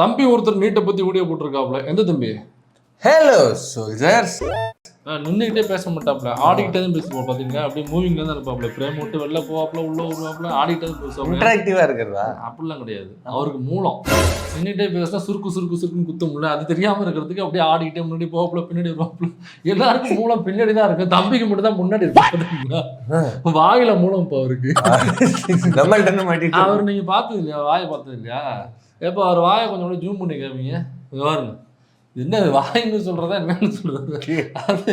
தம்பி ஒருத்தர் நீட்டை பத்தி வீடியோ போட்டிருக்காப்ல. எந்த தம்பி? Hello soldiers. நின்றுகிட்டே பேச மாட்டாப்ல, ஆடிக்கிட்டே தான் பேசுவோம். பாத்தீங்கன்னா அப்படியே மூவிங்ல தான் இருப்பாப்ல. பிரேம் விட்டு வெளில போவாப்ல, உள்ள வருவாப்ல, ஆடிக்கிட்டே தான் பேசுவாப்ல. இன்டராக்டிவா இருக்கிறதா? அப்படிலாம் கிடையாது. அவருக்கு மூலம் நின்றுட்டே பேசினா சுருக்கு சுருக்கு சுருக்குன்னு குத்த முடியல. அது தெரியாம இருக்கிறதுக்கு அப்படியே ஆடிக்கிட்டே முன்னாடி போவாப்ல, பின்னாடி வருவாப்ல. எல்லாருக்கும் மூலம் பின்னாடி தான் இருக்கு. தம்பிக்கு மட்டும் தான் முன்னாடி இருக்கு. வாயில மூலம் இப்போ அவருக்கு. அவர் நீங்க பார்த்தது இல்லையா? வாயை பார்த்தது இல்லையா? எப்போ அவர் வாயை கொஞ்சம் ஜூம் பண்ணி கேட்பீங்க பாருங்க. என்ன வாயின்னு சொல்றதா என்னன்னு சொல்றது? அது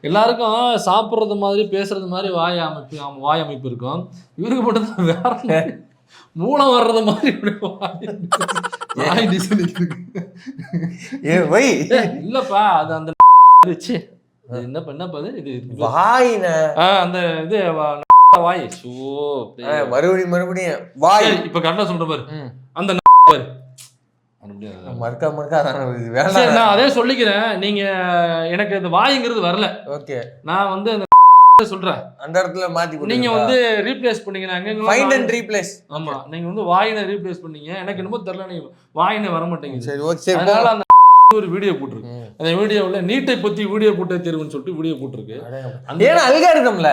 எல்லாருக்கும் சாப்பிட்றது மாதிரி பேசுறது மாதிரி வாய் அமைப்பு இருக்கும். இவருக்கு மட்டும் தான் வேற மூலம் வர்றது மாதிரி வாய் டிசைன் இல்லப்பா. அது அந்த என்னப்பா இது வாயின அந்த இது வாய் மறுபடியும் வாய். இப்ப கரெக்டா சொல்ற பாரு, அந்த நான் அதே சொல்லிக்கிறேன். நீங்க எனக்கு இந்த வாய்ங்கிறது வரல. ஓகே, நான் வந்து அந்த சொல்றேன். அந்த இடத்துல மாத்தி நீங்க வந்து ரீப்ளேஸ் பண்ணீங்க. Find and replace. ஆமா, நீங்க வந்து வாயினை ரீப்ளேஸ் பண்ணீங்க. எனக்கு என்னமோ தெரியல, நீங்க வாயினை வர மாட்டேங்குது. சரி ஓகே. அதனால அந்த ஒரு வீடியோ போட்டிருக்கு. அந்த வீடியோவில் நீட்டை பத்தி வீடியோ போட்டே தேர்வுன்னு சொல்லிட்டு வீடியோ போட்டிருக்கு. ஏன்னா அல்காரிதம்ல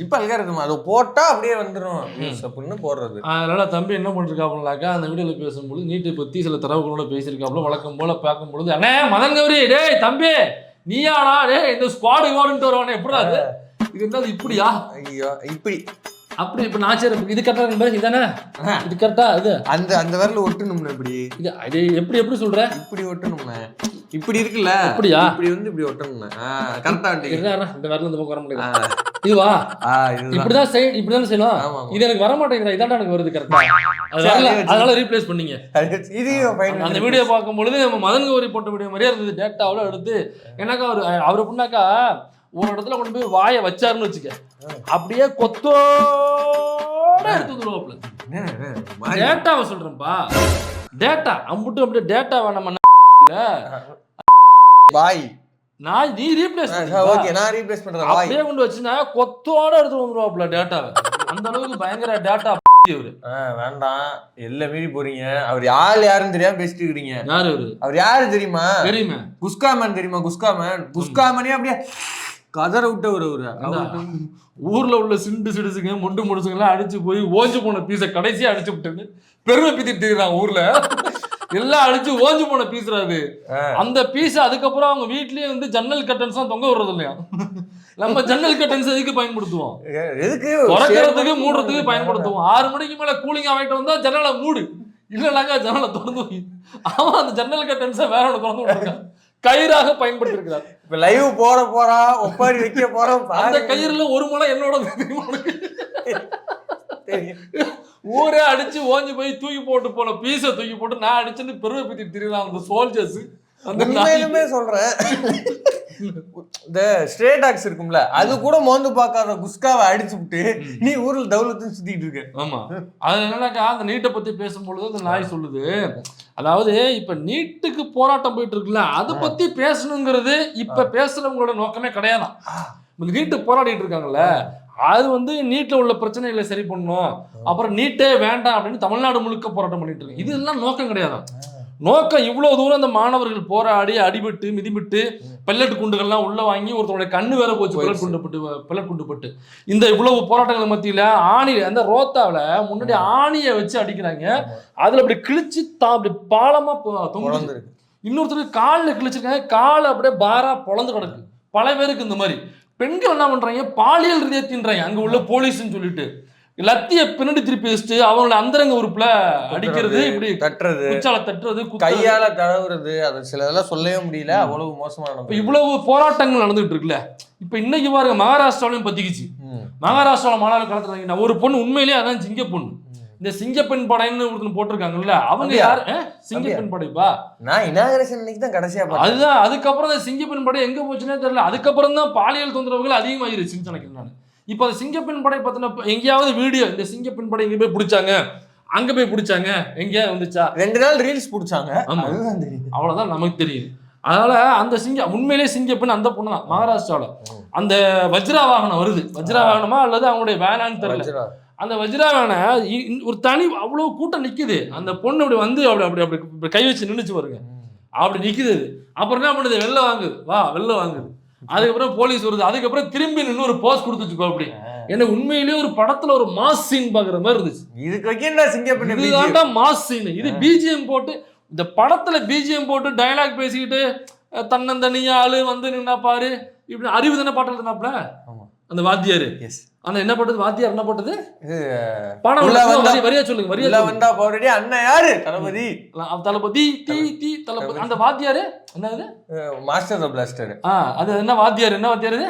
இப்ப அல்காரிதம் அது போட்டா அப்படியே வந்துடும் அப்படின்னு போடுறது. அதனால தம்பி என்ன பண்ணிருக்காப்புனாக்கா, அந்த வீடியோல பேசும்போது நீட்டை பத்தி சில தரவுகளோட பேசியிருக்காப்புல. வழக்கம் போல பார்க்கும் பொழுது, அண்ணே மதன் கௌரி, டேய் தம்பி நீயாடா, டேய் இந்த ஸ்குவாடு வாடுன்ட்டு வருவானே எப்படா அது, இது என்னது இப்படியா? ஐயோ இப்படி அப்படி இப்ப நான் சரி இது கரெக்டா இதானே, இது கரெக்டா? இது அந்த அந்த வரல ஒட்டணும்னா இப்படி இது அது எப்படி சொல்ற? இப்படி ஒட்டணும்னா இப்படி இருக்குல்ல, அப்படியா? இப்படி வந்து இப்படி ஒட்டணும்னா கரெக்டா இந்த வரல இந்த பக்கம் வர முடியாது. இதுவா? இப்படிதான் இப்படிதான் செய்யணும். இது எனக்கு வர மாட்டேங்குது. இதாண்டா எனக்கு வருது கரெக்டா. அதனால ரீப்ளேஸ் பண்ணீங்க. அந்த வீடியோ பார்க்கும் பொழுது நம்ம மதன் கௌரி போட்ட வீடியோ மாதிரியே இருந்தது. டேட்டாவில் எடுத்து எனக்கு அவர் எப்படின்னாக்கா, ஒரு இடத்துல கொண்டு போய் வாயை வச்சாருன்னு வச்சுக்க, அப்படியே கொத்தோட எடுத்து வந்துருவாப்ல. டேட்டாவை சொல்றேன்ப்பா, டேட்டா அம்புட்டு அப்படியே டேட்டாவை நம்ம வாய் நான் நீ ரீப்ளேஸ் ஓகே, நான் ரீப்ளேஸ் பண்றேன். அப்படியே கொண்டு வச்சுனா கொத்தோட எடுத்து வந்துருவாப்ல டேட்டாவை. அந்த அளவுக்கு பயங்கர டேட்டா இவரு. வேண்டாம், எல்லாம் மீறி போறீங்க. அவர் யாருன்னு தெரியாம பேசிட்டு இருக்கீங்க. யாரு அவரு? அவர் யாரு தெரியுமா? தெரியுமா? குஸ்காமன் தெரியுமா? குஸ்காமனே அப்படியே கதற விட்டு ஒரு ஊர்ல உள்ள சிண்டு சிடுசுங்க முண்டு முடிச்சுங்கெல்லாம் அடிச்சு போய் ஓஞ்சு போன பீஸை கடைசியா அடிச்சு விட்டுன்னு பெருமை பித்திட்டு இருக்காங்க ஊர்ல. எல்லாம் அடிச்சு ஓஞ்சு போன பீஸ்றாது. அந்த பீஸ் அதுக்கப்புறம் அவங்க வீட்லயே வந்து ஜன்னல் கட்டன்ஸ் தான் தொங்க விடுறது இல்லையா? நம்ம ஜன்னல் கட்டன்ஸ் எதுக்கு பயன்படுத்துவோம்? எதுக்கு? திறக்கிறதுக்கு மூடுறதுக்கு பயன்படுத்துவோம். 6 மணிக்கு மேல கூலிங் ஆகிட்டு வந்தா ஜன்னலை மூடு, இல்லைனாக்கா ஜன்னலை திறந்து வை. அவன் அந்த ஜன்னல் கட்டன்ஸை வேற ஒன்று திறந்து விட்டுருக்கான், கயிறாக பயன்படுத்தி இருக்கிறார். இப்ப லைவ் போறா ஒப்பாரி வைக்க போறோம். அந்த கயிறுல ஒரு முளை என்னோட ஊரே அடிச்சு ஓஞ்சி போய் தூக்கி போட்டு போன பீஸை தூக்கி போட்டு நான் அடிச்சுன்னு பெருமை பத்தி தெரியலாம் அந்த சோல்ஜர்ஸ். உண்மையிலுமே சொல்றேன், இந்த ஸ்ட்ரே டாக்ஸ் இருக்கும்ல, அது கூட மோந்து பார்க்காத குஸ்காவை அடிச்சு விட்டு நீ ஊர்ல தௌலத்து சுத்திட்டு இருக்க. ஆமா, அது என்னன்னாக்கா அந்த நீட்டை பத்தி பேசும்பொழுது அந்த நாய் சொல்லுது, அதாவது இப்ப நீட்டுக்கு போராட்டம் போயிட்டு இருக்குல்ல, அதை பத்தி பேசணுங்கிறது இப்ப பேசுறவங்களோட நோக்கமே கிடையாதான். நீட்டு போராடிட்டு இருக்காங்கல்ல, அது வந்து நீட்ல உள்ள பிரச்சனைகளை சரி பண்ணணும், அப்புறம் நீட்டே வேண்டாம் அப்படின்னு தமிழ்நாடு முழுக்க போராட்டம் பண்ணிட்டு இருக்கு. இதெல்லாம் நோக்கம் கிடையாது. நோக்கம் இவ்வளவு தூரம் அந்த மாணவர்கள் போராடி அடிபட்டு மிதிபட்டு பெல்லட் குண்டுகள்லாம் உள்ள வாங்கி ஒருத்தருடைய கண்ணு வேற போச்சு, பெல்லட் குண்டு பட்டு இந்த இவ்வளவு போராட்டங்கள் மத்தியில ஆணி அந்த ரோத்தாவில முன்னாடி ஆணியை வச்சு அடிக்கிறாங்க. அதுல அப்படி கிழிச்சு அப்படி பாலமா தொங்குது. இன்னொருத்தருக்கு காலில் கிழிச்சிருக்காங்க, காலை அப்படியே பாரா பொழந்து கிடக்கு. பல பேருக்கு இந்த மாதிரி பெண்கள் என்ன பண்றாங்க, பாலியல் ரீதியா தின்றாங்க. அங்க உள்ள போலீஸ்ன்னு சொல்லிட்டு லத்திய பின்னாடி திருப்பி வச்சுட்டு அவங்களோட அந்தரங்க உறுப்புல அடிக்கிறது, இப்படி தட்டுறது, குச்சால தட்டுறது, கையால தடவுறது, அது சில இதெல்லாம் சொல்லவே முடியல. அவ்வளவு மோசமான இவ்வளவு போராட்டங்கள் நடந்துட்டு இருக்குல்ல. இப்ப இன்னைக்கு பாருங்க, மகாராஷ்டிராவிலையும் பத்திக்குச்சு. மகாராஷ்டிராவில மாணவர்கள் கலந்துறாங்க. ஒரு பொண்ணு உண்மையிலேயே அதான் சிங்க பொண்ணு. இந்த சிங்கப்பெண் படைன்னு ஒருத்தர் போட்டிருக்காங்கல்ல, அவங்க யாரு? சிங்கப்பெண் படைப்பா. நான் இனாகரேஷன் அன்னைக்கு தான் கடைசியா பார்த்தேன். அதுதான், அதுக்கப்புறம் அந்த சிங்கப்பெண் படை எங்க போச்சுன்னே தெரியல. அதுக்கப்புறம் தான் பாலியல் தொந்தரவுகள் அதிகமாயிருச்சுன்னு நினைக்கிறேன் நான். இப்போ அந்த சிங்கப்பெண் படை பத்தின எங்கேயாவது வீடியோ, இந்த சிங்கப்பெண் படை எங்க போய் பிடிச்சாங்க, அங்க போய் பிடிச்சாங்க, எங்கேயாவது வந்துச்சா? 2 நாள் ரீல்ஸ் பிடிச்சாங்க, அவ்வளவுதான் நமக்கு தெரியும். அதனால அந்த உண்மையிலேயே சிங்கப்பெண் அந்த பொண்ணு தான். மகாராஷ்டிராவில் அந்த வஜ்ரா வாகனம் வருது, வஜ்ரா வாகனமா அல்லது அவங்களுடைய வேனான்னு தெரியல, அந்த வஜ்ராவான ஒரு தனி அவ்வளவு கூட்டம் நிக்குது. அந்த பொண்ணு அப்படி வந்து அப்படி அப்படி அப்படி கை வச்சு நின்னுச்சு பாருங்க, அப்படி நிக்குது. அப்புறம் என்ன பண்ணுது, வெளில வாங்குது, வா வெளில வாங்குது. அதுக்கப்புறம் போலீஸ் வருது. அதுக்கப்புறம் திரும்பி நின்று ஒரு போஸ் கொடுத்துச்சுக்கோ. அப்படி என்ன உண்மையிலேயே ஒரு படத்துல ஒரு மாஸ் சீன் பாக்குற மாதிரி இருந்துச்சு. இதுதான்டா மாஸ் சீன். இது பிஜிஎம் போட்டு இந்த படத்துல பிஜிஎம் போட்டு டயலாக் பேசிக்கிட்டு தன்னந்தனியா ஆளு வந்து நின்னா பாரு இப்படி அறிவு தானே பாட்டு எழுதுனாப்ல அந்த வாத்தியாரு. ஆனா என்ன பண்றது, வாத்தியார் என்ன பண்றது, படம் வரியா சொல்லுங்க, வரியா வந்தா போறடி அண்ணன் யாரு, தளபதி தளபதி டி டி தளபதி. அந்த வாத்தியாரு என்னது, மாஸ்டர் தி பிளாஸ்டர். அது என்ன வாத்தியார், என்ன வாத்தியார் இது,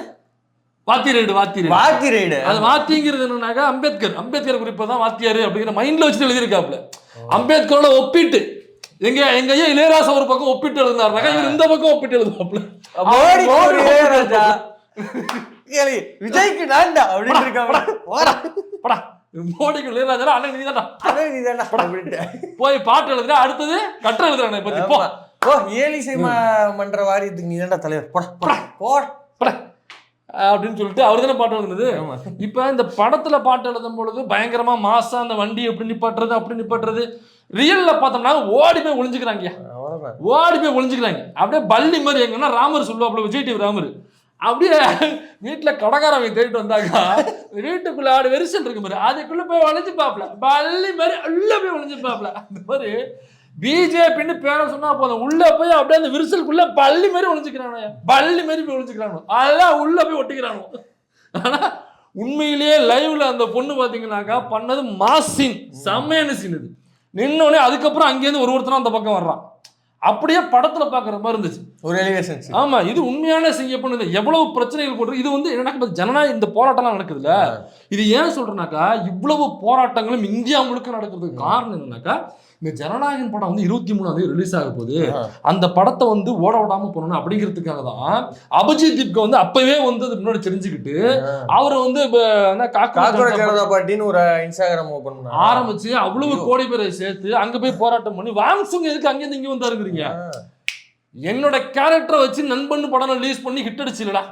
வாத்திரைடு. அது வாத்திங்கிறது என்னன்னாக்கா அம்பேத்கர் குறிப்பா தான் வாத்தியாரு அப்படிங்கிற மைண்ட்ல வச்சுட்டு எழுதியிருக்காப்ல. அம்பேத்கரோட ஒப்பிட்டு எங்க ஐயா இளையராஜா ஒரு பக்கம் ஒப்பிட்டு எழுதினாருனாக்கா இவர் இந்த பக்கம் ஒப்பிட்டு எழுதுவாப்ல. விஜய்க்கு நான்டா அப்படின்னு இருக்காப்ல. மோடிக்கு இளையராஜா அண்ணன் நீதான்டா போய் பாட்டு எழுதுனா அடுத்தது கட்டுரை எழுதுறானே பத்தி போ ஏலிசை மன்ற வாரியத்துக்கு நீதான்டா தலைவர் போட அப்படின்னு சொல்லிட்டு அவர் தானே பாட்டு எழுதுனது. இப்ப இந்த படத்துல பாட்டு எழுதும் பொழுது பயங்கரமா மாசா அந்த வண்டி எப்படி நிப்பாட்டுறது அப்படி நிப்பாட்டுறது. ரியல்ல பார்த்தோம்னா ஓடி போய் ஒளிஞ்சுக்கிறாங்க, அப்படியே பள்ளி மாதிரி. எங்கன்னா ராமர் சொல்லுவாப்புல, விஜய் டிவி ராமர் அப்படியே வீட்டுல கடைக்காரங்க தேடிட்டு வந்தாக்கா வீட்டுக்குள்ள ஆடு வெரிசல் இருக்கு மாதிரி அதுக்குள்ள போய் ஒளிஞ்சு பாப்பல, பள்ளி மாதிரி உள்ள போய் ஒளிஞ்சு பாப்பல. அந்த மாதிரி பிஜேபின்னு பேரை சொன்னா போதும் உள்ள போய் அப்படியே அந்த விரிசலுக்குள்ள பள்ளி மாதிரி ஒளிஞ்சுக்கிறானோ, பள்ளி மாதிரி போய் ஒளிஞ்சுக்கிறானோ, அதெல்லாம் உள்ள போய் ஒட்டிக்கிறானோ. ஆனா உண்மையிலேயே லைவ்ல அந்த பொண்ணு பாத்தீங்கன்னாக்கா பண்ணது மாஸ் சீன், செம்மையான சீன். இது நின்னோடனே அதுக்கப்புறம் அங்கேருந்து ஒருத்தரும் அந்த பக்கம் வர்றான், அப்படியே படத்துல பாக்குற மாதிரி இருந்துச்சு ஒரு எலிவேஷன். ஆமா, இது உண்மையான செய்யப்படுது. எவ்வளவு பிரச்சனைகள் போட்டு இது வந்து எனக்கு ஜனநாயக இந்த போராட்டம்லாம் நடக்குதுல்ல, இது ஏன் சொல்றேன்னாக்கா இவ்வளவு போராட்டங்களும் இந்தியா முழுக்க நடக்கிறதுக்கு காரணம் என்னன்னாக்கா இந்த ஜனநாயகன் படம் வந்து 23 ரிலீஸ் ஆக போகுது. அந்த படத்தை வந்து ஓட விடாம போனணும் அப்படிங்கிறதுக்காக தான் அபிஜித் தீப்க்கு வந்து அப்பவே வந்து முன்னாடி தெரிஞ்சுக்கிட்டு அவரை வந்து ஒரு இன்ஸ்டாகிராம் ஓபன் ஆரம்பிச்சு அவ்வளவு கோடி பேரை சேர்த்து அங்க போய் போராட்டம் பண்ணி வாங்சுங்க எதுக்கு அங்கேருந்து இங்க வந்தாருங்கிறீங்க. என்னோட கேரக்டரை வச்சு நண்பன் படம் ரிலீஸ் பண்ணி ஹிட் அடிச்சுலடா,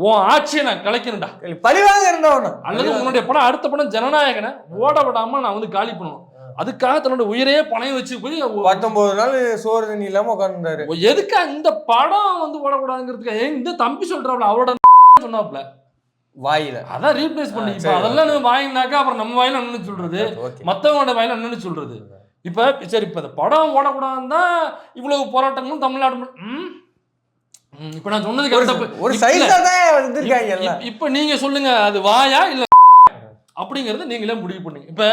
உன் ஆட்சியை நான் கலைக்கணும்டா, பழிவாங்க. அல்லது உன்னுடைய படம் அடுத்த படம் ஜனநாயகனை ஓட விடாம நான் வந்து காலி பண்ணணும். அதுக்காக தன்னோட உயிரையே பணைய வச்சு போய் 19 நாள் சோறு தண்ணி இல்லாம உட்கார்ந்தாரு. எதுக்கா இந்த படம் வந்து ஓடக்கூடாதுங்கிறதுக்கு இந்த தம்பி சொல்றாப்ல அவரோட சொன்னாப்ல வாயில அதான் ரீப்ளேஸ் பண்ணி இப்ப அதெல்லாம் நம்ம வாங்கினாக்கா அப்புறம் நம்ம வாயில என்னன்னு சொல்றது, மத்தவங்களோட வாயில என்னன்னு சொல்றது. இப்ப சரி இப்ப இந்த படம் ஓடக்கூடாதுன்னு தான் இவ்வளவு போராட்டங்களும் தமிழ்நாடு. இப்ப நான் சொன்னதுக்கு ஒரு இப்ப நீங்க சொல்லுங்க அது வாயா இல்ல அப்படிங்கறத நீங்களே முடிவு பண்ணீங்க. இப்ப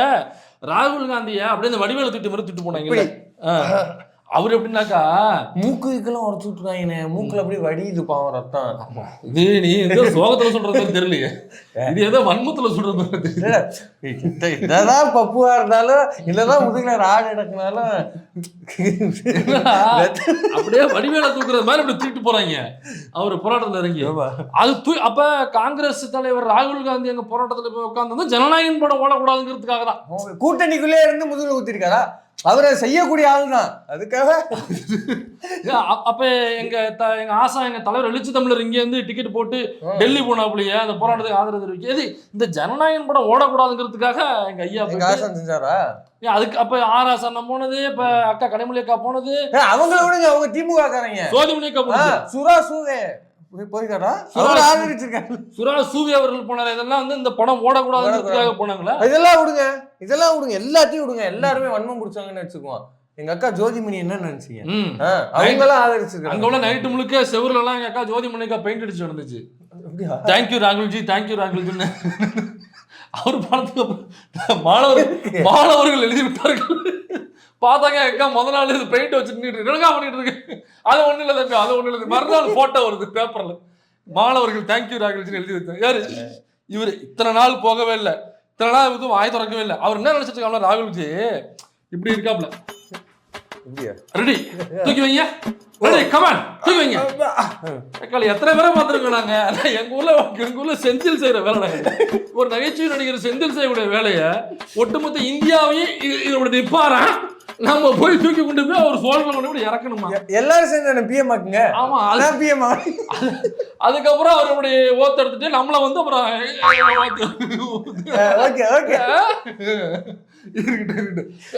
ராகுல் காந்திய அப்படியே இந்த வடிவேல திட்டு மாதிரி திட்டு போனாங்க. அவரு எப்படின்னாக்கா மூக்குக்கெல்லாம் உடச்சு விட்டுருக்காங்க, மூக்குல அப்படியே வடியுது பாவம் ரத்தம். இது நீ ஏதோ சோகத்துல சொல்றது தெரியலையே, இது ஏதோ வன்மத்துல சொல்றது தெரியல. இததான் பப்புவா இருந்தாலும் இல்லதான் முதுகுல ராடு எடுக்கனாலும் அப்படியே வடிவேல தூக்குறது மாதிரி அப்படி தூக்கிட்டு போறாங்க அவரு போராட்டத்துல இறங்கி. அது அப்ப காங்கிரஸ் தலைவர் ராகுல் காந்தி அங்க போராட்டத்துல போய் உட்கார்ந்து ஜனநாயகன் படம் ஓடக்கூடாதுங்கிறதுக்காக தான் கூட்டணிக்குள்ளே இருந்து முதுகுல ஊத்திருக்காரா. அவரை செய்யக்கூடிய ஆள் தான் அதுக்காக. அப்ப எங்க ஆசா எங்க தலைவர் எழுச்சி தமிழர் இங்க இருந்து டிக்கெட் போட்டு டெல்லி போனாப்புலயே அந்த போராட்டத்துக்கு ஆதரவு தெரிவிக்கிறது இந்த ஜனநாயகன் படம் ஓடக்கூடாதுங்கிறதுக்காக எங்க ஐயா செஞ்சாரா. அதுக்கு அப்ப ஆராசா நான் போனது, இப்ப அக்கா கனிமொழி அக்கா போனது, அவங்கள விடுங்க அவங்க திமுக காரங்க சோதிமணி அக்கா போனது, சுரா சூவே போயிருக்காரா சுரா சூவி அவர்கள் போனாரு. இதெல்லாம் வந்து இந்த படம் ஓடக்கூடாதுங்கிறதுக்காக போனாங்களா. இதெல்லாம் விடுங்க எல்லாத்தையும் விடுங்க, எல்லாருமே வன்மம் பிடிச்சாங்கன்னு வச்சுக்குவோம். எங்க அக்கா ஜோதிமணி என்ன நினைச்சீங்க, அவங்க எல்லாம் ஆதரிச்சிருக்காங்க. அங்க உள்ள நைட்டு முழுக்க செவர்ல எல்லாம் எங்க அக்கா ஜோதிமணி அக்கா பெயிண்ட் அடிச்சு நடந்துச்சு. தேங்க்யூ ராகுல்ஜி தேங்க்யூ ராகுல்ஜின்னு அவர் படத்துக்கு மாணவர்கள் எழுதி விட்டார்கள். பார்த்தாங்க அக்கா முதல் நாள் இது பெயிண்ட் வச்சுட்டு என்னக்கா பண்ணிட்டு இருக்கு, அது ஒண்ணு இல்லை தம்பி அது ஒண்ணு இல்லை. மறுநாள் போட்டோ வருது பேப்பர்ல, மாணவர்கள் தேங்க்யூ ராகுல்ஜின்னு எழுதி வைத்தாங்க. யாரு இவரு இத்தனை நாள் போகவே இல்லை, இத்தனை நாள் எதுவும் வாய் திறக்கவே இல்லை. அவர் என்ன நினைச்சிட்டு இருக்காங்க, ராகுல்ஜி இப்படி இருக்காப்ல ரெடி தூக்கி வைங்க, ரெடி கமான் தூக்கி வைங்க. எத்தனை பேரை பார்த்துருக்கோம் நாங்க. எங்க ஊர்ல செந்தில் செய்யற வேலை, ஒரு நகைச்சுவை நடிகர் செந்தில் செய்யக்கூடிய வேலையை ஒட்டுமொத்த இந்தியாவையும் இதோட நிப்பாரா நம்ம போய் தூக்கி கொண்டு போய் அவர் சோழனை கொண்டு போய் இறக்கணுமா? எல்லாரும் சேர்ந்து பிஎம் ஆக்குங்க. ஆமா, அதான் பிஎம். அதுக்கப்புறம் அவர் அப்படி ஓத்து எடுத்துட்டு நம்மள வந்து அப்புறம் ஓகே ஓகே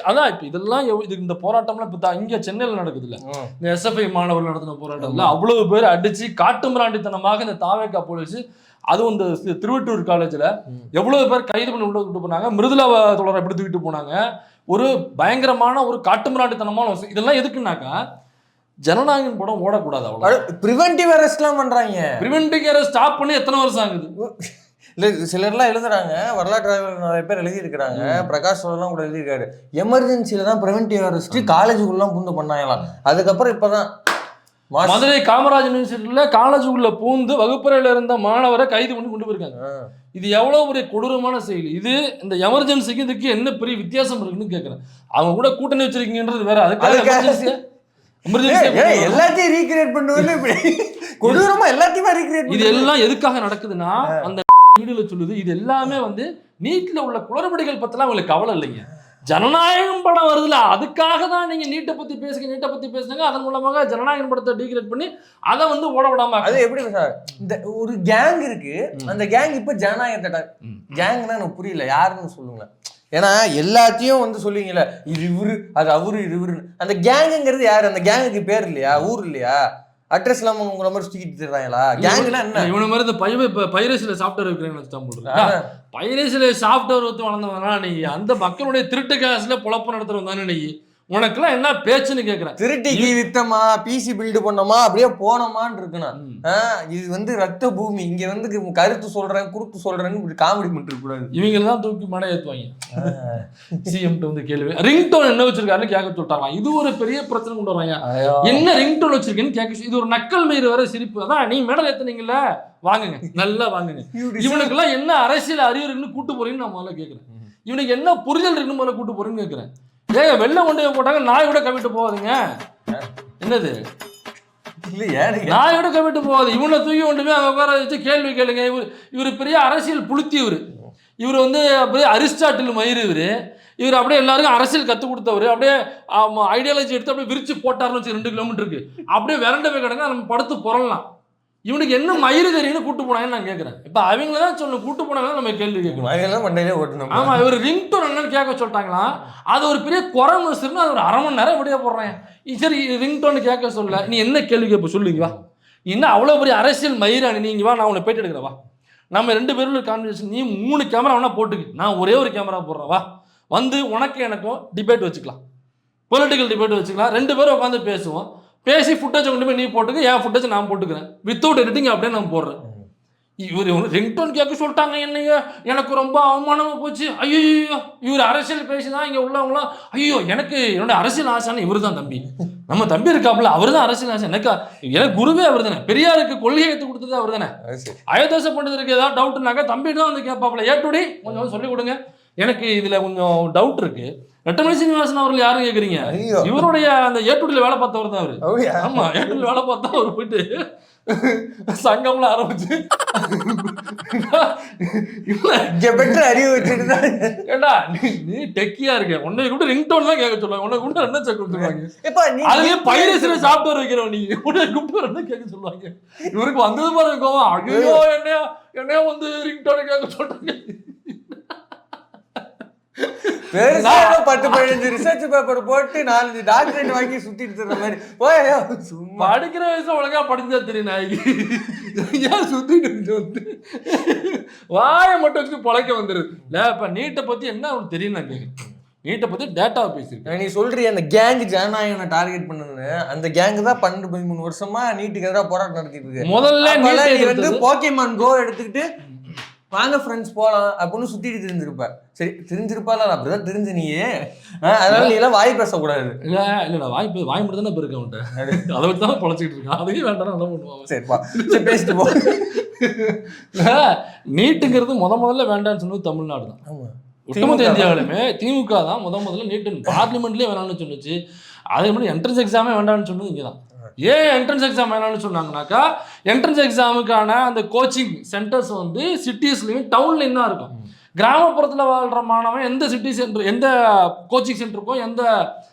அதான் இப்ப இதெல்லாம் இந்த போராட்டம்லாம் இப்ப இங்க சென்னையில நடக்குது இல்ல, இந்த எஸ்எஃப்ஐ மாணவர்கள் நடத்தின போராட்டம்ல அவ்வளவு பேர் அடிச்சு காட்டுமிராண்டித்தனமாக இந்த தாவேக்கா போலீஸ், அதுவும் இந்த திருவட்டூர் காலேஜ்ல எவ்வளவு பேர் கைது பண்ணி உள்ள தூக்கிட்டு போனாங்க. மிருதுளா தொடரை எப்படி தூக்கிட்டு போனாங்க. ஒரு பயங்கரமான ஒரு காட்டுமிராண்டித்தனமான இதெல்லாம் எதுக்குன்னாக்கா ஜனநாயகம் படம் ஓடக்கூடாது. அவ்வளவு பிரிவென்டிவ் அரெஸ்ட்லாம் பண்றாங்க. பிரிவென்டிவ் அரெஸ்ட் ஸ்டாப் பண்ணி எத்தனை வருஷம் ஆகுது? இல்ல சிலர்லாம் எழுதுறாங்க, வரலாற்று நிறைய பேர் எழுதி இருக்கிறாங்க. பிரகாஷ் எல்லாம் கூட எழுதியிருக்காரு, எமர்ஜென்சில தான் பிரிவென்டிவ் அரெஸ்ட் காலேஜுக்குள்ளலாம் பூந்து பண்ணாங்களாம். அதுக்கப்புறம் இப்பதான் மதுரை காமராஜ் யூனிவர்சிட்டியில காலேஜுக்குள்ள பூந்து வகுப்பறையில இருந்த மாணவரை கைது பண்ணி கொண்டு போயிருக்காங்க. இது எவ்வளவு ஒரு கொடூரமான செயல். இது இந்த எமர்ஜென்சிக்கு இதுக்கு என்ன பெரிய வித்தியாசம் இருக்குன்னு கேட்கிறேன். அவங்க கூட கூட்டணி வச்சிருக்கீங்கன்றது வேற, அதுக்காக எல்லாத்தையும் ரீக்ரியேட் பண்ணுவது கொடூரமா எல்லாத்தையுமே ரீக்ரியேட். இது எல்லாம் எதுக்காக நடக்குதுன்னா அந்த வீடியோல சொல்லுது, இது எல்லாமே வந்து நீட்ல உள்ள குளறுபடிகள் பத்திலாம் அவங்களுக்கு கவலை இல்லைங்க. ஜனநாயகம் படம் வருதுல, அதுக்காக தான் நீங்க நீட்டை பத்தி பேசுங்க. அதன் மூலமாக ஜனநாயகம் படத்தை டீக்ரேட் பண்ணி அதை வந்து ஓட விடாம. அது எப்படி சார், இந்த ஒரு கேங் இருக்கு, அந்த கேங் இப்ப ஜனநாயகத்தை கேங்னா எனக்கு புரியல, யாருன்னு சொல்லுங்க. ஏன்னா எல்லாத்தையும் வந்து சொல்லுவீங்கல்ல, இது இவரு அது அவரு இது இவருன்னு. அந்த கேங்குங்கிறது யாரு? அந்த கேங்குக்கு பேர் இல்லையா, ஊர் இல்லையா, அட்ரஸ் இல்லாம உங்களை மாதிரி சுத்திக்கிட்டு தர்றாங்களா? கேங்குனா என்ன? இவன மாதிரி இந்த பைரேசில சாஃப்ட்வேர் வைக்கிறேன்னு பைரேசில சாஃப்ட்வேர் ஒத்து வளர்ந்தவனா நீ? அந்த மக்களுடைய திருட்டு காசுல பொழப்பு நடத்துறவன் தானே நீ? உனக்குலாம் என்ன பேச்சுன்னு கேட்கிறேன். திருட்டிக்கு வித்தமா, பிசி பில்டு பண்ணோமா, அப்படியே போனோமான்னு இருக்கணும். இது வந்து ரத்த பூமி, இங்க வந்து கருத்து சொல்றேன் குறுத்து சொல்றேன்னு இப்படி காமெடி பண்ணிட்டு இருக்க கூடாது. இவங்க தான் தூக்கி மடை ஏற்றுவாங்க. சிஎம் வந்து கேள்வி ரிங்டோன் என்ன வச்சிருக்காருன்னு கேட்க சொல்லிட்டாங்க. இது ஒரு பெரிய பிரச்சனை கொண்டு வராங்க. என்ன ரிங்டோன் வச்சிருக்கேன்னு கேட்க, இது ஒரு நக்கல் மயிறு வர சிரிப்பு. அதான் நீ மெடல் ஏத்துனீங்கல்ல, வாங்குங்க, நல்லா வாங்குங்க. இவனுக்கு எல்லாம் என்ன அரசியல் அறிவு இருக்குன்னு கூட்டு போறீங்கன்னு நான் முதல்ல கேட்கிறேன். இவனுக்கு என்ன புரிதல் இருக்குன்னு முதல்ல கூட்டு போறேன்னு கேட்கிறேன். ஏங்க வெள்ளை கொண்டு போட்டாங்க, நாய் விட கவிட்டு போகாதுங்க. என்னது நாய் விட கவிட்டு போகாது. இவனை தூக்கி கொண்டு போய் அங்க உட்கார வச்சு கேள்வி கேளுங்க. இவர் பெரிய அரசியல் புளுத்தி. இவர் வந்து அப்படியே அரிஸ்டாட்டில் மயிறு. இவர் அப்படியே எல்லாருக்கும் அரசியல் கற்றுக் கொடுத்தவர். அப்படியே ஐடியாலஜி எடுத்து அப்படியே விரிச்சு போட்டார்னு வச்சு 2 கிலோமீட்டருக்கு அப்படியே விரண்ட போய் கிடங்க, நம்ம படுத்து புறலாம். இவனுக்கு என்ன மயிறு தெரியும்னு கூட்டு போனாங்கன்னு நான் கேட்கறேன். இப்ப அவங்கள தான் சொல்லணும், கூட்டு போனாங்க நம்ம கேள்வி கேட்கணும். ஆமா, இவர் ரிங்டோன் என்னன்னு கேட்க சொல்லிட்டாங்களா, அது ஒரு பெரிய குறை மனுஷன்னு அது ஒரு 1/2 மணி நேரம் எப்படியா போடுறேன். சரி ரிங்டோன் கேட்க சொல்ல, நீ என்ன கேள்வி கேட்ப சொல்லுங்க வா. என்ன அவ்வளோ பெரிய அரசியல் மயிரானி நீங்க வா, நான் உன்னை பேட்டி எடுக்கிறேன் வா. நம்ம 2 பேரும் கான்வர்சேஷன், நீ 3 கேமரா வேணா போட்டுக்கு, நான் ஒரே ஒரு கேமரா போடுறேன் வா. வந்து உனக்கு எனக்கும் டிபேட் வச்சுக்கலாம், பொலிட்டிக்கல் டிபேட் வச்சுக்கலாம். 2 பேரும் உட்காந்து பேசுவோம். பேசி ஃபுட்டேஜை கொண்டு போய் நீ போட்டுக்க, என் ஃபுட்டேஜை நான் போட்டுக்கிறேன், வித்தவுட் எடிட்டிங் அப்படியே நான் போடுறேன். இவர் ரிங்டோன் கேட்க சொல்லிட்டாங்க என்னையோ, எனக்கு ரொம்ப அவமானமாக போச்சு. ஐயோ இவர் அரசியல் பேசிதான் இங்கே உள்ளவங்களாம். ஐயோ எனக்கு என்னோட அரசியல் ஆசான்னு இவர் தான் தம்பி, நம்ம தம்பி இருக்காப்புல, அவர் தான் அரசியல் ஆசை. எனக்கு குருவே அவர் தானே, பெரியாருக்கு கொள்கை எடுத்து கொடுத்தது அவர் தானே. அயோத்தியாச பண்றதுக்கு ஏதாவது டவுட்னாக்கா தம்பி தான் வந்து கேட்பாப்புல, ஏட்டுடி கொஞ்சம் சொல்லிக் கொடுங்க, எனக்கு இதுல கொஞ்சம் டவுட் இருக்கு. ரெட்டமணி சீனிவாசன் அவர்கள் யாரும் கேட்குறீங்க, இவருடைய அந்த ஏட்டுடியில் வேலை பார்த்தவர் தான் அவரு. ஆமா, ஏட்டுடியில் வேலை பார்த்தா அவர் போயிட்டு சங்கம்ல ஆரம்பிச்சு அறிவு வச்சுட்டு ஏண்டா நீ டெக்கியா இருக்க, உன்னை கூட ரிங்டோன் தான் கேட்க சொல்லுவாங்க, உன்னை கூட என்ன செக் சொல்லுவாங்க. அதுலயே பைரேசில சாஃப்ட்வேர் வைக்கிறவன் நீ உன்னை கூப்பிட்டு என்ன கேட்க சொல்லுவாங்க. இவருக்கு வந்தது பாருங்க கோவம், ஐயோ என்னைய வந்து ரிங்டோனை கேட்க சொல்றாங்க. 10-15 ரிசர்ச் பேப்பர் போட்டு 4 டாக்டரேட் வாங்கி சுத்திட்டு தர மாதிரி படிக்கிற வயசுல ஒழுங்கா படிச்சா தெரியும் நாய்க்கு ஏன் சுத்திட்டு வந்து வாயை மட்டும் வச்சு பொழைக்க வந்துருது. இப்ப நீட்டை பத்தி என்ன அவனுக்கு தெரியும் நான் கேட்கிறேன். நீட்டை பத்தி டேட்டாவை பேசிருக்கேன். நீ சொல்றிய அந்த கேங் ஜனநாயகம் டார்கெட் பண்ணுன்னு, அந்த கேங் தான் 12-13 வருஷமா நீட்டுக்கு எதிராக போராட்டம் நடத்திட்டு இருக்கு. முதல்ல நீ வந்து போக்கேமான் கோ எடுத்துக்கிட்டு வாங்க ஃப்ரெண்ட்ஸ் போலாம் அப்படின்னு சுத்திட்டு தெரிஞ்சிருப்ப. சரி தெரிஞ்சிருப்பால, அப்படிதான் தெரிஞ்ச நீயே, அதனால நீ எல்லாம் வாய் பேசக்கூடாது. இல்ல வாய் மட்டும் தானே இருக்கு அவன்கிட்ட, அதை வச்சு தான் பொழைச்சிட்டு இருக்கான். அதையும் வேண்டாம் என்ன பண்ணுவாங்க. சரிப்பா சரி பேசிட்டு போ. நீட்டுங்கிறது முதல்ல வேண்டாம்னு சொன்னது தமிழ்நாடு தான். ஒட்டுமொத்த இந்தியாவிலுமே திமுக தான் முதல்ல நீட்டு பார்லிமெண்ட்லயே வேணாம்னு சொன்னுச்சு. அதே மாதிரி என்ட்ரன்ஸ் எக்ஸாமே வேண்டாம்னு சொன்னது இங்கே தான். ஏன் என்ட்ரன்ஸ் எக்ஸாம் வேணாம்னு சொன்னாங்கன்னாக்கா, என்ட்ரன்ஸ் எக்ஸாமுக்கான அந்த கோச்சிங் சென்டர்ஸ் வந்து சிட்டிஸ்லையும் டவுன்லையும் தான் இருக்கும். கிராமப்புறத்தில் வாழ்கிற மாணவன் எந்த சிட்டி சென்டர், எந்த கோச்சிங் சென்டருக்கோ எந்த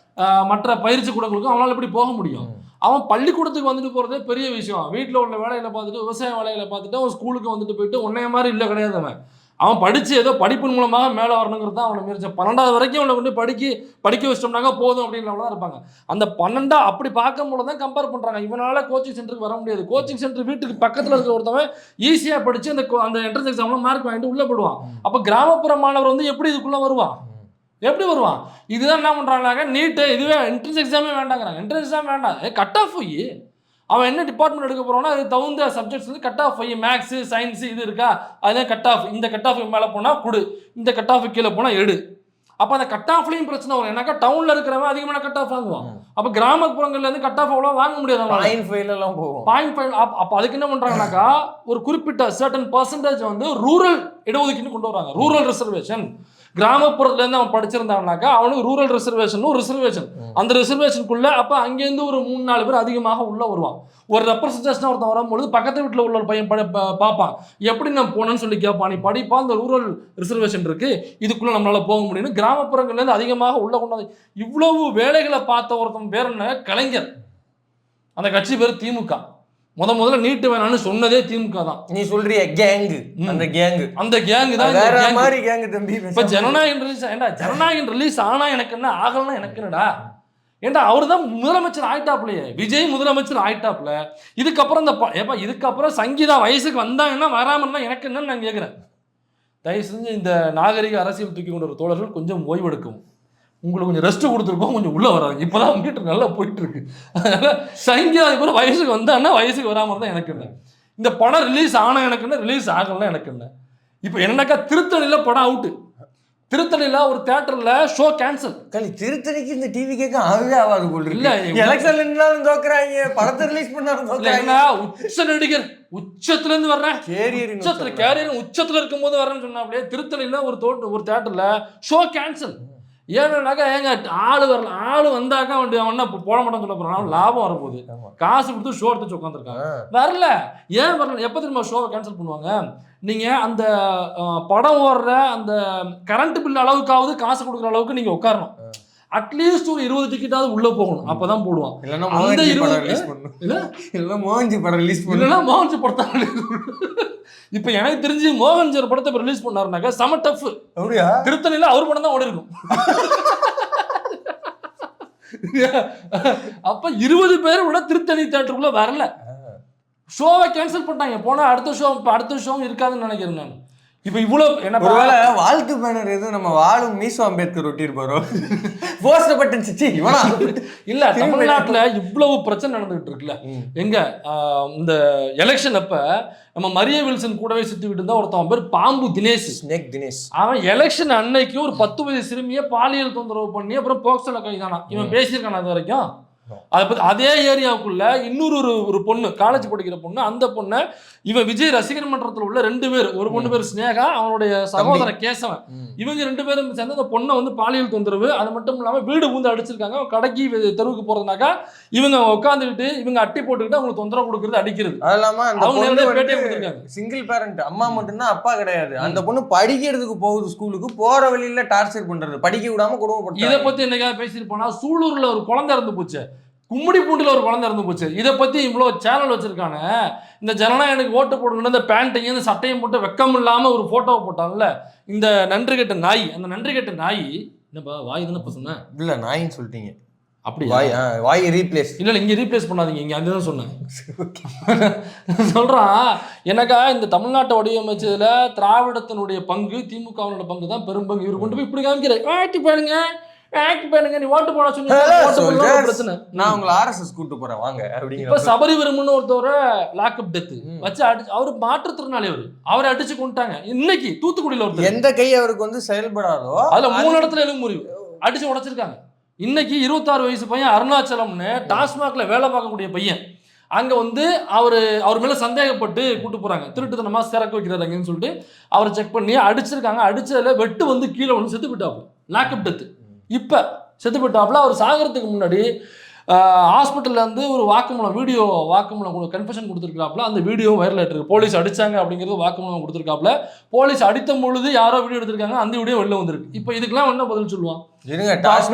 மற்ற பயிற்சி கூடங்களுக்கும் அவனால் எப்படி போக முடியும்? அவன் பள்ளிக்கூடத்துக்கு வந்துட்டு போகிறதே பெரிய விஷயம். வீட்டில் உள்ள வேலைகளை பார்த்துட்டு, விவசாய வேலைகளை பார்த்துட்டு அவன் ஸ்கூலுக்கு வந்துட்டு போயிட்டு உன்னைய மாதிரி இல்லை கிடையாது. அவன் படித்து ஏதோ படிப்பின் மூலமாக மேலே வரணுங்கிறது தான் அவனை முயற்சி. 12வது வரைக்கும் அவனை கொண்டு படிக்க வச்சிட்டோம்னாக்கா போதும் அப்படின்றவங்க தான் இருப்பாங்க. அந்த 12 அப்படி பார்க்கும்போது தான் கம்பேர் பண்ணுறாங்க. இவனால் கோச்சிங் சென்டருக்கு வர முடியாது. கோச்சிங் சென்டர் வீட்டுக்கு பக்கத்தில் இருக்கிற ஒருத்தவன் ஈஸியாக படித்து அந்த என்ட்ரன்ஸ் எக்ஸாமில் மார்க் வாங்கிட்டு உள்ளே போடுவான். அப்போ கிராமப்புற மாணவர் வந்து எப்படி இதுக்குள்ளே வருவான்? எப்படி வருவான்? இதுதான் என்ன பண்ணுறாங்கனாக்க நீட்டு இதுவே என்ட்ரன்ஸ் எக்ஸாமே வேண்டாங்கிறாங்க. என்ட்ரன்ஸ் எக்ஸாம் வேண்டாம், கட் ஆஃப் போய் அவன் என்ன டிபார்ட்மெண்ட் எடுக்க போகிறான்னா அது தகுந்த சப்ஜெக்ட்ஸ் வந்து கட் ஆஃப் போய் மேக்ஸு சயின்ஸு இது இருக்கா அதே கட் ஆஃப். இந்த கட் ஆஃப் மேலே போனால் கொடு, இந்த கட் ஆஃப் கீழே போனால் எடு. அப்போ அந்த கட் ஆஃப்லையும் பிரச்சனை வரும். ஏன்னாக்கா டவுனில் இருக்கிறவன் அதிகமான கட் ஆஃப் வாங்குவான். அப்போ கிராமப்புறங்கள்லேருந்து கட் ஆஃப் அவ்வளோ வாங்க முடியாது. பாயிண்ட் 5 அப்போ அதுக்கு என்ன பண்ணுறாங்கனாக்கா ஒரு குறிப்பிட்ட சர்டன் பர்சன்டேஜ் வந்து ரூரல் இடஒதுக்கீடு கொண்டு வராங்க. Rural reservation. கிராமப்புறத்துலேருந்து அவன் படிச்சிருந்தாங்கனாக்கா அவனுக்கு ரூரல் ரிசர்வேஷன் அந்த ரிசர்வேஷனுக்குள்ள அப்போ அங்கேருந்து ஒரு 3-4 பேர் அதிகமாக உள்ள வருவான். ஒரு ரெப்ரசன்டேஷன் ஒருத்தன் வரும்பொழுது பக்கத்து வீட்டில் உள்ள ஒரு பையன் பார்ப்பான், எப்படி நான் போனேன்னு சொல்லி கேட்பான். நீ படிப்பா, அந்த ரூரல் ரிசர்வேஷன் இருக்கு, இதுக்குள்ள நம்மளால போக முடியும்னு கிராமப்புறங்கள்லேருந்து அதிகமாக உள்ள கொண்டாந்து இவ்வளவு வேலைகளை பார்த்த ஒருத்தன் பேர் என்ன? கலைஞர். அந்த கட்சி பேர் திமுக. முதல்ல நீட்டு வேணான்னு சொன்னதே திமுக தான். நீ சொல்றிய கேங்கு, அந்த கேங்கு தான் வேற மாதிரி கேங்கு தம்பி. இப்ப ஜனநாயகம் ரிலீஸ் ஆனா எனக்கு என்ன, ஆகலன்னா எனக்கு என்னடா? ஏன்டா அவரு தான் முதலமைச்சர் ஆயிட்டாப்லையே, விஜய் முதலமைச்சர் ஆயிட்டாப்ல. இதுக்கப்புறம் சங்கீதா வயசுக்கு வந்தாங்கன்னா வராம இருந்தா எனக்கு என்னன்னு நான் கேட்கிறேன். தயவு செஞ்சு இந்த நாகரிக அரசியல் தூக்கி கொண்ட ஒரு தோழர்கள் கொஞ்சம் ஓய்வெடுக்கும். உங்களுக்கு கொஞ்சம் ரெஸ்ட் கொடுத்துருப்போம், கொஞ்சம் உள்ளே வராங்க. இப்போ தான் உங்ககிட்ட நல்லா போயிட்டு இருக்கு. அதனால் சங்கீதா கூட வயசுக்கு வந்தான்னா வயசுக்கு வராமல் தான் எனக்கு என்ன. இந்த படம் ரிலீஸ் ஆனால் எனக்கு என்ன, ரிலீஸ் ஆகலாம் எனக்கு என்ன. இப்போ என்னன்னாக்கா திருத்தணியில் படம் அவுட்டு. திருத்தணியில் ஒரு தியேட்டரில் ஷோ கேன்சல். திருத்தணிக்கு இந்த டிவி கேட்க ஆகவே ஆகாது போல் இல்லை. எலெக்ஷன் நின்னாலும் தோக்குறாங்க, படத்தை ரிலீஸ் பண்ணாலும் தோக்குறாங்க. உச்ச நடிகர் உச்சத்துலேருந்து வர்றேன், கேரியர் உச்சத்தில் இருக்கும்போது வர்றேன்னு சொன்னா அப்படியே திருத்தணியில் ஒரு தியேட்டரில் ஷோ கேன்சல். ஏன்னாக்கா ஆளு வந்தாக்கா அவன் போட மாட்டான்னு சொல்ல போறான். லாபம் வரப்போகுது, காசு கொடுத்து ஷோ எடுத்து உட்காந்துருக்காங்க. வரல. ஏன் வரல? எப்போ திரும்ப ஷோவை கேன்சல் பண்ணுவாங்க? நீங்க அந்த படம் ஓடுற அந்த கரண்ட் பில் அளவுக்காவது காசு கொடுக்குற அளவுக்கு நீங்க உட்காரணும். அட்லீஸ்ட் ஒரு 20 டிக்கெட்டாவது உள்ள போகணும், அப்பதான் போடுவான். அந்த 20 மோகன்ஜி படத்தை இப்ப எனக்கு தெரிஞ்சு மோகன்ஜி ஒரு படத்தை ரிலீஸ் பண்ணாருனாக்கா செம டஃப். திருத்தணியில அவர் படம் தான் ஓடி இருக்கும். அப்ப 20 பேர் கூட திருத்தணி தியேட்டருக்குள்ள வரல. ஷோவை கேன்சல் பண்ணிட்டாங்க. போனா அடுத்த ஷோ இருக்காதுன்னு நினைக்கிறேன் நான். இப்ப இவ்வளவு என்ன வாழ்த்து பேனர் எதுவும் நம்ம வாழும் மீசோ அம்பேத்கர் ஒட்டியிருப்பாரோ போஸ்டர் பட்டுச்சு இவனா இல்ல. தமிழ்நாட்டுல இவ்வளவு பிரச்சனை நடந்துகிட்டு இருக்குல்ல. எங்க இந்த எலெக்ஷன் அப்ப நம்ம மரிய வில்சன் கூடவே சுத்திக்கிட்டு இருந்தா ஒருத்தவன் பேர் பாம்பு தினேஷ். அவன் எலெக்ஷன் அன்னைக்கு ஒரு 10 வயது சிறுமியை பாலியல் தொந்தரவு பண்ணி அப்புறம் போக்சோல கைதானா. இவன் பேசியிருக்கான அது வரைக்கும். அதை பத்தி அதே ஏரியாவுக்குள்ள இன்னொரு ஒரு பொண்ணு, காலேஜ் படிக்கிற பொண்ணு, அந்த பொண்ணை இவன் விஜய் ரசிகர் மன்றத்தில் உள்ள 2 பேர், ஒரு பொண்ணு பேர் ஸ்னேகா, அவனுடைய சகோதரன் கேசவன், இவங்க 2 பேரும் சேர்ந்து அந்த பொண்ணை வந்து பாலியல் தொந்தரவு, அது மட்டும் இல்லாமல் வீடு பூந்து அடிச்சிருக்காங்க. கடைக்கு தெருவுக்கு போறதுனாக்கா இவங்க உட்காந்துக்கிட்டு இவங்க அட்டி போட்டுக்கிட்டு அவங்களுக்கு தொந்தரவு கொடுக்கறது, அடிக்கிறது. அது இல்லாம அவங்க சிங்கிள் பேரண்ட், அம்மா மட்டும்தான், அப்பா கிடையாது. அந்த பொண்ணு படிக்கிறதுக்கு போகுது ஸ்கூலுக்கு, போற வழியில டார்ச்சர் பண்றது, படிக்க விடாம கொடுமை. இதை பத்தி என்னைக்காவது பேசிட்டு போனா, சூலூர்ல ஒரு குழந்தை இறந்து போச்சு, கும்மிடி பூண்டில் ஒரு குழந்தை இறந்து போச்சு. இதை பற்றி இவ்வளோ சேனல் வச்சுருக்காங்க. இந்த ஜனநாயகனுக்கு ஓட்டு போடணும்னு இந்த பேண்ட்டையும் இந்த சட்டையும் போட்டு வெக்கம் இல்லாமல் ஒரு ஃபோட்டோவை போட்டாங்கல்ல, இந்த நன்றி கெட்ட நாய். அந்த நன்றி கெட்ட நாய் என்னப்பா வாய் தானே இப்போ சொன்னேன்? இல்லை நாயின்னு சொல்லிட்டீங்க. அப்படி வாய் ரீப்ளேஸ் இல்லை, இங்கே ரீப்ளேஸ் பண்ணாதீங்க, இங்கே அதுதான் சொன்னேன். சொல்கிறான் எனக்கா இந்த தமிழ்நாட்டை வடிவமைச்சதுல திராவிடத்தினுடைய பங்கு, திமுகவினோட பங்கு தான் பெரும்பங்கு. இவர் கொண்டு போய் இப்படி காமிக்கிறார், ஆட்டி பாருங்க நீ ஓட்டு போட சொன்னீங்க, நான் உங்களை ஆர்எஸ்எஸ் கூட்டு போறேன் வாங்க அப்படிங்கிற. இப்ப சபரிவரம்னு ஒருத்தவரை லாக்அப் டெத் வச்சு அவரு மாற்றுத்திறனாளி, அவரை அடிச்சு கொண்டுட்டாங்க. இன்னைக்கு தூத்துக்குடியில ஒருத்தர் எந்த கை அவருக்கு வந்து செயல்படாதோ அதுல 3 இடத்துல எலும்பு முறிவு அடிச்சு உடைச்சிருக்காங்க. இன்னைக்கு 26 வயசு பையன் அருணாச்சலம்னு டாஸ்மாக்ல வேலை பார்க்கக்கூடிய பையன், அங்க வந்து அவர் மேல சந்தேகப்பட்டு கூட்டு போறாங்க, திருட்டுத்தனமா சிறக்க வைக்கிறாங்கன்னு சொல்லிட்டு அவரை செக் பண்ணி அடிச்சிருக்காங்க. அடிச்சதுல வெட்டு வந்து கீழே வந்து செத்து போயிட்டாப்ல, லாக்அப் டெத். இப்போ செத்து போயிட்டாப்புல. அவர் சாகிறதுக்கு முன்னாடி ஹாஸ்பிட்டல்ல இருந்து ஒரு வாக்குமூலம் வீடியோ வாக்குமூலம் கன்ஃபெஷன் கொடுத்துருக்காப்புல. அந்த வீடியோ வைரல் ஆயிட்டு இருக்கு. போலீஸ் அடிச்சாங்க அப்படிங்கிறது வாக்குமூலம் கொடுத்துருக்காப்புல. போலீஸ் அடித்த பொழுது யாரோ வீடியோ எடுத்திருக்காங்க, அந்த வீடியோ வெளில வந்திருக்கு. இப்போ இதுக்கெல்லாம் என்ன பதில் சொல்லுவான்?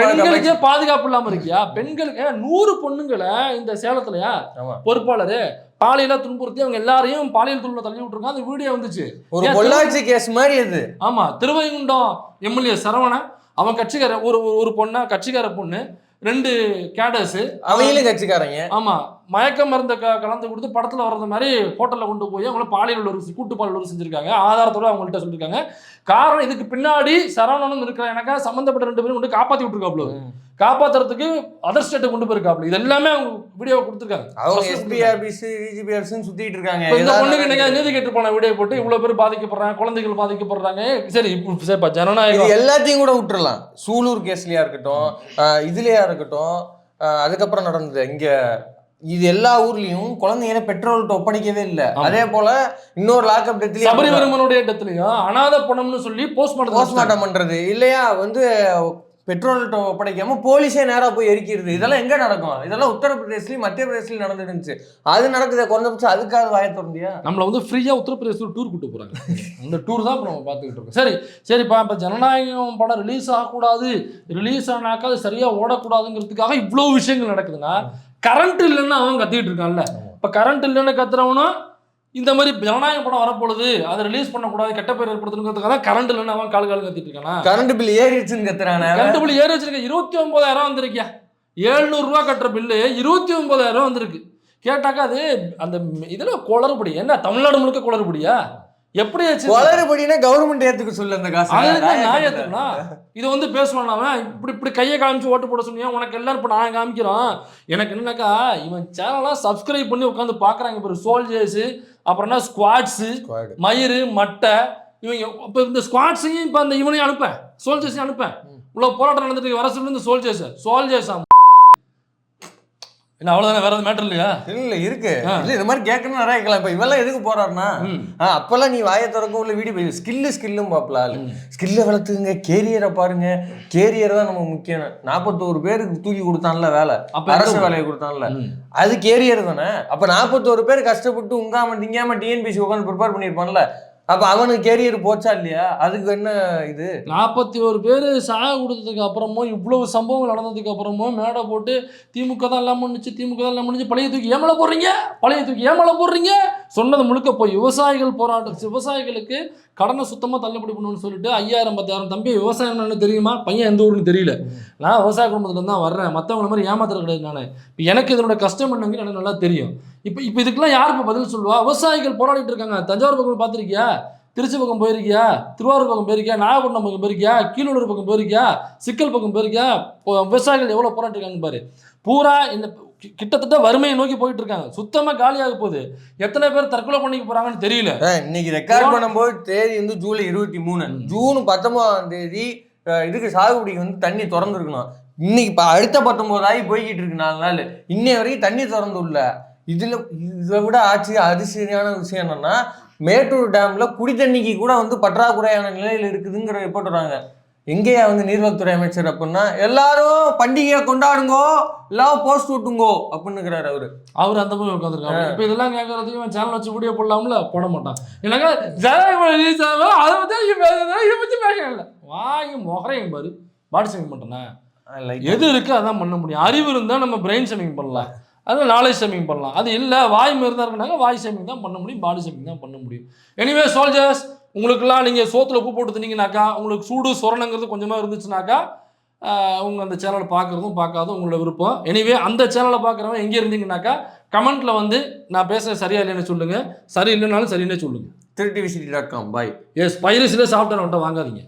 பெண்களுக்கே பாதுகாப்பு இல்லாம இருக்கியா? பெண்களுக்கு 100 பொண்ணுங்களை இந்த சேலத்துலயா பொறுப்பாளரு பாலியலா துன்புறுத்தி அவங்க எல்லாரையும் பாலியல் துன்புறுத்தல தள்ளி விட்டுருக்காங்க. அந்த வீடியோ வந்துச்சு. ஒரு பொள்ளாச்சி கேஸ் மாதிரி அது. ஆமா, திருவைகுண்டம் எம்எல்ஏ சரவணன் அவன் கட்சிக்கார ஒரு பொண்ணா, கட்சிக்கார பொண்ணு, 2 கேடர்ஸ் அவங்களும் கட்சிக்காரங்க. ஆமா, மயக்க மருந்த கலந்து கொடுத்து படத்துல வர்றது மாதிரி ஹோட்டல்ல கொண்டு போய் அவங்கள பாலியல் கூட்டு பாலியல் செஞ்சிருக்காங்க. ஆதாரத்தோட அவங்கள்ட்ட சொல்லியிருக்காங்க. காரணம் இதுக்கு பின்னாடி சரவணனும் இருக்கிற எனக்கா சம்பந்தப்பட்ட 2 பேரும் கொண்டு காப்பாத்தி விட்டுருக்காப்ல. காப்பாத்துறதுக்கு அதர் ஸ்டேட்டை கொண்டு போயிருக்காப்ல. இது எல்லாமே அவங்க வீடியோ கொடுத்துருக்காங்க. அவங்க எஸ்பிஆர்பிஸ் டிஜிபிஆர்பிஸ் சுத்திட்டு இருக்காங்க. இந்த பொண்ணுக்கு இன்னைக்கு நீதி கேட்டு போன வீடியோ போட்டு இவ்வளவு பேர் பாதிக்கப்படுறாங்க, குழந்தைகள் பாதிக்கப்படுறாங்க. சரி, ஜனநாயகம் எல்லாத்தையும் கூட விட்டுறலாம். சூலூர் கேஸ்லயா இருக்கட்டும், இதுலயா இருக்கட்டும், அதுக்கப்புறம் நடந்தது இங்க இது எல்லா ஊர்லயும் குழந்தைகளை பெட்ரோல்கிட்ட ஒப்படைக்கவே இல்லை. அதே போல இன்னொரு லாக்அப் டெத்லயும் சபரிவர்மனுடைய டெத்லயும் அனாதை பணம்னு சொல்லி போஸ்ட்மார்ட்டம் பண்றது இல்லையா, பெட்ரோல்கிட்ட ஒப்படைக்காம போலீஸே நேரா போய் எரிக்கிறது. இதெல்லாம் எங்க நடக்கும்? இதெல்லாம் உத்தரப்பிரதேசலயும் மத்திய பிரதேசலயும் நடந்துருந்துச்சு. அது நடக்குது. குறைஞ்சபட்சம் அதுக்காக வாய திறந்தியா? நம்மள ஃப்ரீயா உத்தரப்பிரதேச டூர் கூட்டு போறாங்க. அந்த டூர் தான் நம்ம பார்த்துக்கிட்டு இருக்கோம். சரிப்பா, இப்ப ஜனநாயகம் படம் ரிலீஸ் ஆகக்கூடாது, ரிலீஸ் ஆனாக்கா அது சரியா ஓடக்கூடாதுங்கிறதுக்காக இவ்வளவு விஷயங்கள் நடக்குதுன்னா, கரண்ட் இல்லைன்னு அவன் கத்திட்டு இருக்கான்ல. இப்ப கரண்ட் இல்லைன்னு கத்துறவனா இந்த மாதிரி ஜனநாயக படம் வரப்போகுது, அதை ரிலீஸ் பண்ணக்கூடாது, கெட்ட பேர் ஏற்படுத்தணுங்கிறதுக்காக கரண்ட் இல்லைன்னு அவன் கால் கத்திட்டு இருக்கானா? கரண்ட் பில் ஏறிடுச்சுன்னு கத்துறானே. கரண்ட் பில் ஏறி வச்சிருக்க 29,000 வந்திருக்கியா? 700 ரூபா கட்டுற பில்லு 29,000 வந்திருக்கு. கேட்டாக்கா அது அந்த இதுல குளறுபடி. என்ன தமிழ்நாடு முழுக்க குளறுபடியா? எப்படி குளறுபடினா கவர்மெண்ட் ஏத்துக்க சொல்லு அந்த காசு. நான் ஏத்துக்கணும். இது பேசுவான் அவன் இப்படி கையை காமிச்சு ஓட்டு போட சொன்னியா, உனக்கு எல்லாரும் இப்ப நான் காமிக்கிறோம். எனக்கு என்னன்னாக்கா இவன் சேனலாம் சப்ஸ்கிரைப் பண்ணி உட்காந்து பாக்குறாங்க. இப்போ சோல்ஜர்ஸ், அப்புறம் ஸ்குவாட்ஸ், மயிறு, மட்டை, இவங்க இப்போ இந்த ஸ்குவாட்ஸையும் இப்போ அந்த இவனையும் அனுப்பேன், சோல்ஜர்ஸையும் அனுப்பேன். உள்ள போராட்டம் நடந்துட்டு வர சொல்லி இந்த சோல்ஜர்ஸ் என்ன அவ்வளவுதானே, வேற மேட்டர் இல்லையா? இல்ல இருக்கு. இல்ல இந்த மாதிரி கேட்கணும் நிறைய கேட்கலாம். இப்ப இவெல்லாம் எதுக்கு போறாருன்னா, அப்பெல்லாம் நீ வாயை திறக்க உள்ள வீடியோ ஸ்கில்லும் பாப்பலாம். ஸ்கில்லை வளர்த்துங்க, கேரியரை பாருங்க. கேரியர் தான் நமக்கு முக்கியம். 41 பேருக்கு தூக்கி கொடுத்தான்ல வேலை, அரசு வேலையை கொடுத்தான்ல, அது கேரியர் தானே. அப்ப 41 பேர் கஷ்டப்பட்டு உங்காம திங்காம டிஎன்பிசி உட்காந்து ப்ரிப்பேர் பண்ணிருப்பான்ல, அப்ப அவனுக்கு கேரியர் போச்சா இல்லையா? அதுக்கு என்ன இது 41 பேர் சாக கொடுத்ததுக்கு அப்புறமும் இவ்வளவு சம்பவங்கள் நடந்ததுக்கு அப்புறமும் மேடை போட்டு திமுக தான் எல்லாம் முடிஞ்சு பழைய தூக்கி ஏமலை போடுறீங்க சொன்னது முழுக்க போய் விவசாயிகளுக்கு கடனை சுத்தமாக தள்ளுபடி பண்ணணும்னு சொல்லிட்டு 5,000-10,000 தம்பி விவசாயம் தெரியுமா? பையன் எந்த ஊருன்னு தெரியல. நான் விவசாய குடும்பத்துல தான் வர்றேன். மற்றவங்கள மாதிரி ஏமாத்துறது கிடையாது. நான் இப்போ எனக்கு இதனோட கஷ்டம் என்னங்க எனக்கு நல்லா தெரியும். இப்போ இதுக்கெல்லாம் யார் இப்போ பதில் சொல்லுவா? விவசாயிகள் போராடிட்டு இருக்காங்க. தஞ்சாவூர் பக்கம் பார்த்துருக்கியா? திருச்சி பக்கம் போயிருக்கியா? திருவாரூர் பக்கம் போயிருக்கியா? நாகப்பட்டினம் பக்கம் போயிருக்கியா? கீழூர் பக்கம் போயிருக்கியா? சிக்கல் பக்கம் போயிருக்கியா? விவசாயிகள் எவ்வளோ போராட்டிருக்காங்க பாரு. பூரா இந்த கிட்டத்தட்ட வறுமையை நோக்கி போயிட்டு இருக்காங்க. சுத்தமா காலியாக போகுது. எத்தனை பேர் தற்கொலை பண்ணிக்க போறாங்கன்னு தெரியல. இன்னைக்கு ரெக்கார்ட் பண்ணும்போது தேதி ஜூலை 23, ஜூன் 19ஆம் தேதி இதுக்கு சாகுபடிக்கு தண்ணி திறந்துருக்கணும். இன்னைக்கு அடுத்த 19 ஆகி போய்கிட்டு இருக்கு 4 நாள். இன்னைய வரைக்கும் தண்ணி திறந்து உள்ள. இதை விட அதிசயமான விஷயம் என்னன்னா, மேட்டூர் டேம்ல குடி தண்ணிக்கு கூட பற்றாக்குறையான நிலையில் இருக்குதுங்கிற ரிப்போர்ட் வராங்க. எங்கேயா நீர்வளத்துறை அமைச்சர் அப்படின்னா, எல்லாரும் பண்டிகையை கொண்டாடுங்கோ, எல்லாம் போஸ்ட் விட்டுங்கோ அப்படின்னுக்கிறாரு அவரு அந்த மாதிரி உட்காந்துருக்காங்க. இப்ப இதெல்லாம் கேட்கறதுக்கு சேனல் வச்சு வீடியோ போடலாம்ல, போட மாட்டான். எனக்கு அதை பத்தி பேசல. வாங்கி முகரையும் பாரு, பாடி ஷேமிங் பண்றேன்னா எது இருக்கு அதான் பண்ண முடியும். அறிவு இருந்தா நம்ம பிரெயின் ஷேமிங் பண்ணலாம், அது நாலேஜ் ஷேமிங் பண்ணலாம். அது இல்லை, வாய் மாரி தான் இருக்குனாங்க, வாய் ஷேமிங் தான் பண்ண முடியும், பாடி ஷேமிங் தான் பண்ண முடியும். எனிவே சோல்ஜர்ஸ், உங்களுக்குலாம் நீங்கள் சோத்தில் உப்பு போட்டு தின்னீங்கனாக்கா, உங்களுக்கு சூடு சொரணங்கிறது கொஞ்சமாக இருந்துச்சுனாக்கா, உங்கள் அந்த சேனலை பார்க்குறதும் பார்க்காதும் உங்களோட விருப்பம். எனிவே அந்த சேனலை பார்க்குறவங்க எங்கே இருந்தீங்கன்னாக்கா கமெண்ட்டில் நான் பேசுகிறேன் சரியா இல்லைன்னு சொல்லுங்கள். சரி இல்லைனாலும் சரின்னே சொல்லுங்கள். திருட்டிவிசிட்டி.com. பாய். எஸ், பைரசியில் சாப்பிட்டேன் வாங்காதீங்க.